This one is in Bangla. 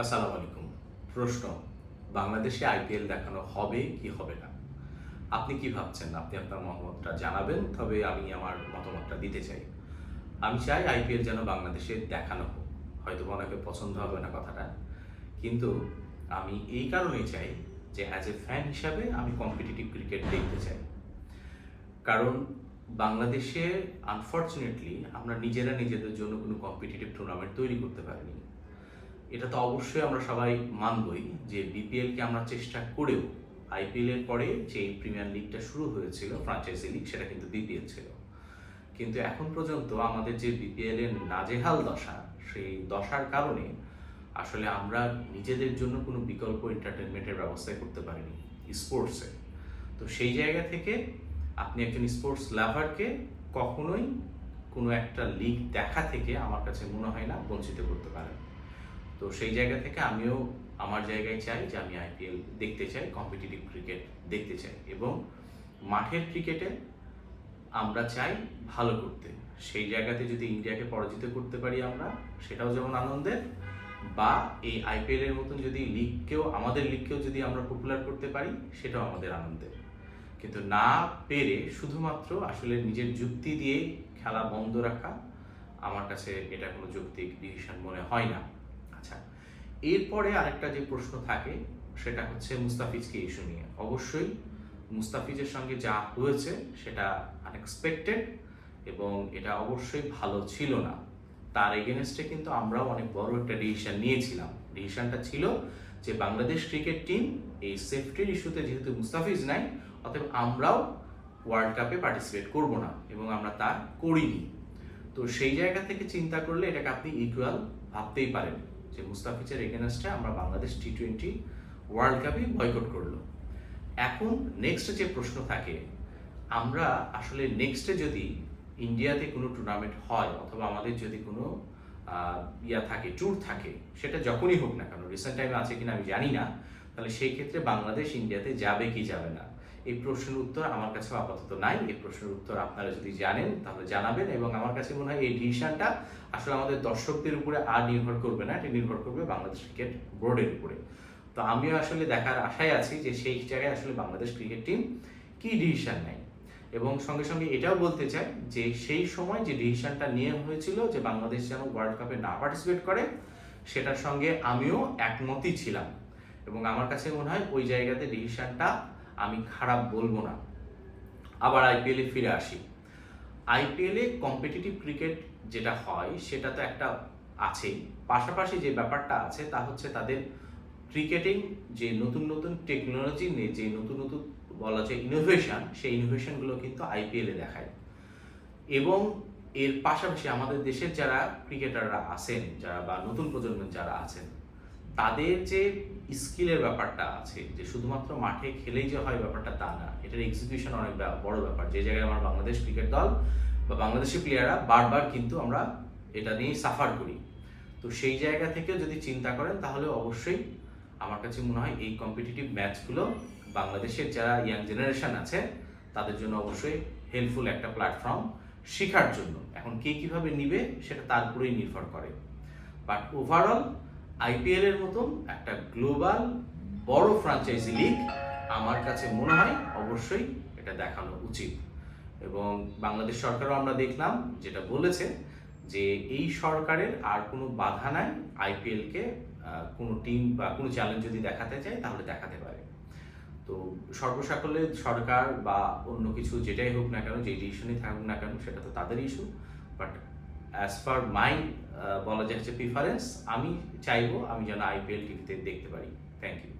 আসসালামু আলাইকুম। প্রশ্ন, বাংলাদেশে আইপিএল দেখানো হবে কি হবে না? আপনি কি ভাবছেন? আপনি আপনার মতামতটা জানাবেন, তবে আমি আমার মতামতটা দিতে চাই। আমি চাই আইপিএল যেন বাংলাদেশে দেখানো হোক। হয়তোবা অনেকের পছন্দ হবে না কথাটা। কিন্তু আমি এই কারণেই চাই যে অ্যাজ এ ফ্যান হিসাবে আমি কম্পিটিটিভ ক্রিকেট দেখতে চাই। কারণ বাংলাদেশে আনফরচুনেটলি আমরা নিজেরা নিজেদের জন্য কোনো কম্পিটিটিভ টুর্নামেন্ট তৈরি করতে পারিনি। এটা তো অবশ্যই আমরা সবাই মানবই যে বিপিএলকে আমরা চেষ্টা করেও আইপিএল এর পরে যে প্রিমিয়ার লিগটা শুরু হয়েছিল ফ্র্যাঞ্চাইজি লিগ, সেটা কিন্তু বিপিএল ছিল। কিন্তু এখন পর্যন্ত আমাদের যে বিপিএল এর নাজেহাল দশা, সেই দশার কারণে আসলে আমরা নিজেদের জন্য কোনো বিকল্প এন্টারটেনমেন্টের ব্যবস্থাই করতে পারিনি স্পোর্টসে। তো সেই জায়গা থেকে আপনি একজন স্পোর্টস লাভারকে কখনোই কোনো একটা লিগ দেখা থেকে আমার কাছে মনে হয় না বঞ্চিত করতে পারেন। তো সেই জায়গা থেকে আমিও আমার জায়গায় চাই যে আমি আইপিএল দেখতে চাই, কম্পিটিটিভ ক্রিকেট দেখতে চাই, এবং মাঠের ক্রিকেটে আমরা চাই ভালো করতে। সেই জায়গাতে যদি ইন্ডিয়াকে পরাজিত করতে পারি আমরা, সেটাও যেমন আনন্দের, বা এই আইপিএল এর মতন যদি আমাদের লিগকেও যদি আমরা পপুলার করতে পারি, সেটাও আমাদের আনন্দের। কিন্তু না পেরে শুধুমাত্র আসলে নিজের যুক্তি দিয়ে খেলা বন্ধ রাখা, আমার কাছে এটা কোনো যৌক্তিক ডিসিশন মনে হয় না। আচ্ছা, এরপরে আরেকটা যে প্রশ্ন থাকে সেটা হচ্ছে মুস্তাফিজকে ইস্যু নিয়ে। অবশ্যই মুস্তাফিজের সঙ্গে যা হয়েছে সেটা আনএক্সপেক্টেড, এবং এটা অবশ্যই ভালো ছিল না। তার এগেনস্টে কিন্তু আমরাও অনেক বড় একটা ডিসিশন নিয়েছিলাম। ডিসিশনটা ছিল যে বাংলাদেশ ক্রিকেট টিম এই সেফটির ইস্যুতে যেহেতু মুস্তাফিজ নাই, অতএব আমরাও ওয়ার্ল্ড কাপে পার্টিসিপেট করব না, এবং আমরা তা করিনি। তো সেই জায়গা থেকে চিন্তা করলে এটাকে আপনি ইকুয়াল ভাবতেই পারেন যে মুস্তাফিজের এগেনস্টে আমরা বাংলাদেশ টি-20 ওয়ার্ল্ড কাপই বয়কট করলো। এখন নেক্সট যে প্রশ্ন থাকে, আমরা আসলে নেক্সটে যদি ইন্ডিয়াতে কোনো টুর্নামেন্ট হয়, অথবা আমাদের যদি কোনো থাকে, ট্যুর থাকে, সেটা যখনই হোক না কেন, রিসেন্ট টাইমে আছে কিনা আমি জানি না, তাহলে সেই ক্ষেত্রে বাংলাদেশ ইন্ডিয়াতে যাবে কি যাবে না, এই প্রশ্নের উত্তর আমার কাছে আপাতত নাই। এই প্রশ্নের উত্তর আপনারা যদি জানেন তাহলে জানাবেন, এবং আমার কাছে মনে হয় এই ডিসিশনটা আসলে আমাদের দর্শকদের উপরে আর নির্ভর করবে না, এটা নির্ভর করবে বাংলাদেশ ক্রিকেট বোর্ডের উপরে। তো আমিও আসলে দেখার আশায় আছি যে সেই জায়গায় আসলে বাংলাদেশ ক্রিকেট টিম কি ডিসিশন নেয়। এবং সঙ্গে সঙ্গে এটাও বলতে চাই যে সেই সময় যে ডিসিশনটা নেওয়া হয়েছিল যে বাংলাদেশ যেন ওয়ার্ল্ড কাপে না পার্টিসিপেট করে, সেটার সঙ্গে আমিও একমতই ছিলাম, এবং আমার কাছে মনে হয় ওই জায়গাতে ডিসিশনটা আমি খারাপ বলবো না। আবার আইপিএলে ফিরে আসি। আইপিএলে কম্পিটিটিভ ক্রিকেট যেটা হয় সেটা তো একটা আছেই, পাশাপাশি যে ব্যাপারটা আছে তা হচ্ছে তাদের ক্রিকেটিং যে নতুন নতুন টেকনোলজি নিয়ে যে নতুন নতুন বলা যায় ইনোভেশন, সেই ইনোভেশনগুলো কিন্তু আইপিএলে দেখায়। এবং এর পাশাপাশি আমাদের দেশের যারা ক্রিকেটাররা আছেন, যারা বা নতুন প্রজন্মের যারা আছেন, তাদের যে স্কিলের ব্যাপারটা আছে, যে শুধুমাত্র মাঠে খেলেই যে হয় ব্যাপারটা তা না, এটার এক্সিকিউশন অনেক বড় ব্যাপার। যে জায়গায় আমার বাংলাদেশ ক্রিকেট দল বা বাংলাদেশি প্লেয়াররা বারবার কিন্তু আমরা এটা নিয়ে সাফার করি। তো সেই জায়গা থেকে যদি চিন্তা করেন তাহলে অবশ্যই আমার কাছে মনে হয় এই কম্পিটিটিভ ম্যাচগুলো বাংলাদেশের যারা ইয়াং জেনারেশন আছে তাদের জন্য অবশ্যই হেল্পফুল একটা প্ল্যাটফর্ম শেখার জন্য। এখন কে কীভাবে নিবে সেটা তার উপরেই নির্ভর করে। বাট ওভারঅল আইপিএল এর মতন একটা গ্লোবাল বড় ফ্র্যাঞ্চাইজি লিগ আমার কাছে মনে হয় অবশ্যই এটা দেখানো উচিত। এবং বাংলাদেশ সরকারও আমরা দেখলাম যেটা বলেছে যে এই সরকারের আর কোনো বাধা নাই আইপিএলকে কোনো টিম বা কোনো চ্যালেঞ্জ যদি দেখাতে চায় তাহলে দেখাতে পারে। তো সর্বসাকল্যে সরকার বা অন্য কিছু যেটাই হোক না কেন, যে ডিসিশনই থাকুক না কেন, সেটা তো তাদের ইস্যু। বাট অ্যাজ পার মাই বলা যায় হচ্ছে প্রিফারেন্স, আমি চাইবো আমি যেন আইপিএল টিভিতে দেখতে পারি। Thank you.